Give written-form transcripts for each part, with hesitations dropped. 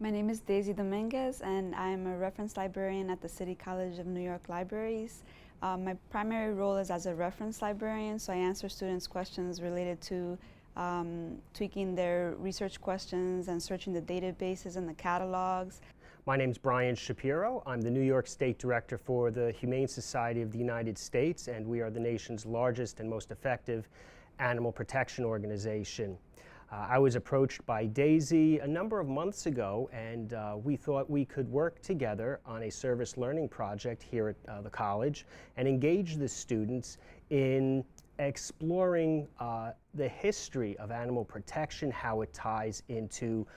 My name is Daisy Dominguez, and I'm a reference librarian at the City College of New York Libraries. My primary role is as a reference librarian, so I answer students' questions related to tweaking their research questions and searching the databases and the catalogs. My name's Brian Shapiro. I'm the New York State Director for the Humane Society of the United States, and we are the nation's largest and most effective animal protection organization. I was approached by Daisy a number of months ago, and we thought we could work together on a service learning project here at the college and engage the students in exploring the history of animal protection, how it ties into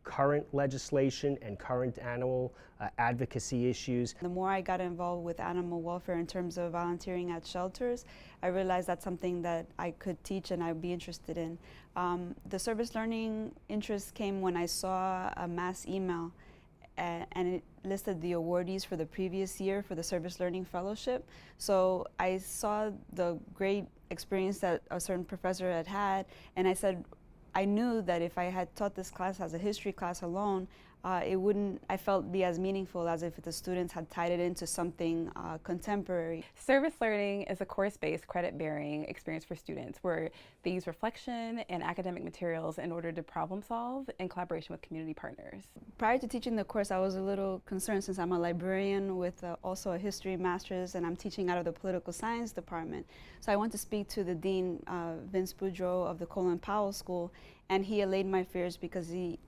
current legislation and current animal advocacy issues. The more I got involved with animal welfare in terms of volunteering at shelters, I realized that's something that I could teach and I'd be interested in. The service learning interest came when I saw a mass email and it listed the awardees for the previous year for the Service Learning Fellowship. So I saw the great experience that a certain professor had had, and I said, I knew that if I had taught this class as a history class alone, it wouldn't, I felt, be as meaningful as if the students had tied it into something contemporary. Service learning is a course-based, credit-bearing experience for students where they use reflection and academic materials in order to problem solve in collaboration with community partners. Prior to teaching the course, I was a little concerned since I'm a librarian with also a history master's, and I'm teaching out of the political science department. So I went to speak to the dean, Vince Boudreau of the Colin Powell School, and he allayed my fears because he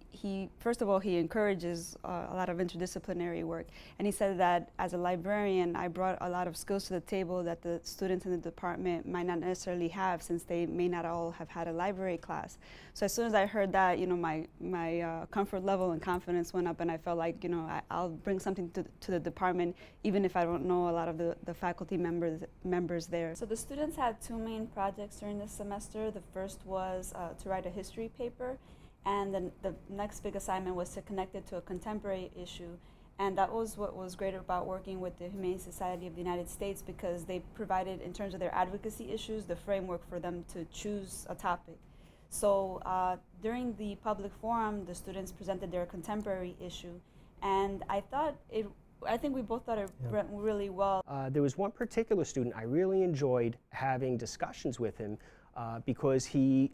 first of all, he encourages a lot of interdisciplinary work. And he said that as a librarian, I brought a lot of skills to the table that the students in the department might not necessarily have, since they may not all have had a library class. So as soon as I heard that, you know, my comfort level and confidence went up, and I felt like, you know, I'll bring something to the department, even if I don't know a lot of the faculty members there. So the students had two main projects during this semester. The first was to write a history paper, and then the next big assignment was to connect it to a contemporary issue. And that was what was great about working with the Humane Society of the United States, because they provided, in terms of their advocacy issues, the framework for them to choose a topic. So during the public forum, the students presented their contemporary issue, and I think we both thought it went really well. There was one particular student I really enjoyed having discussions with him because he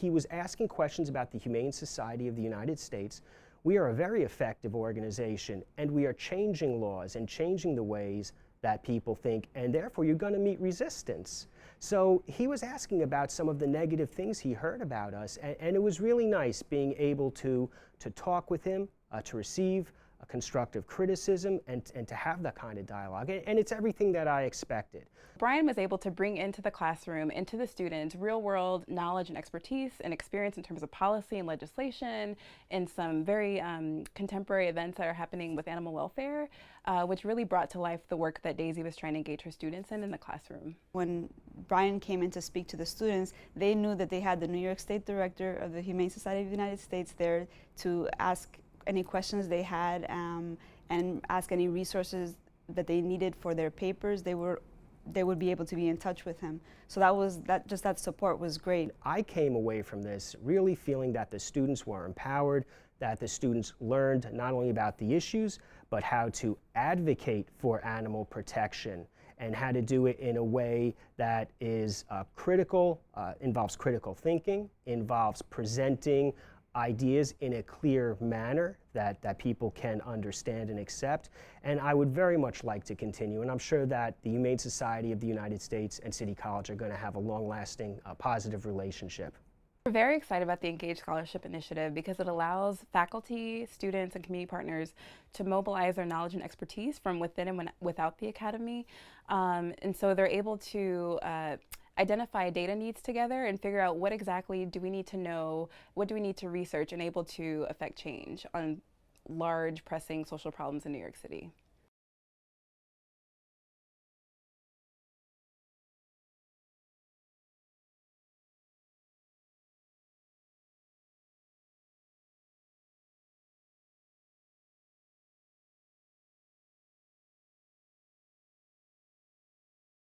was asking questions about the Humane Society of the United States. We are a very effective organization, and we are changing laws and changing the ways that people think, and therefore you're going to meet resistance. So he was asking about some of the negative things he heard about us, and it was really nice being able to talk with him, to receive a constructive criticism, and to have that kind of dialogue. And it's everything that I expected. Brian was able to bring into the classroom, into the students, real-world knowledge and expertise and experience in terms of policy and legislation and some very contemporary events that are happening with animal welfare, which really brought to life the work that Daisy was trying to engage her students in the classroom. When Brian came in to speak to the students, they knew that they had the New York State Director of the Humane Society of the United States there to ask any questions they had and ask any resources that they needed for their papers. They would be able to be in touch with him. So that support was great. I came away from this really feeling that the students were empowered, that the students learned not only about the issues, but how to advocate for animal protection and how to do it in a way that is critical, involves critical thinking, involves presenting ideas in a clear manner that people can understand and accept. And I would very much like to continue, and I'm sure that the Humane Society of the United States and City College are going to have a long-lasting, positive relationship. We're very excited about the Engage Scholarship Initiative because it allows faculty, students, and community partners to mobilize their knowledge and expertise from within and without the academy. And so they're able to identify data needs together and figure out what exactly do we need to know, what do we need to research, and able to affect change on large, pressing social problems in New York City.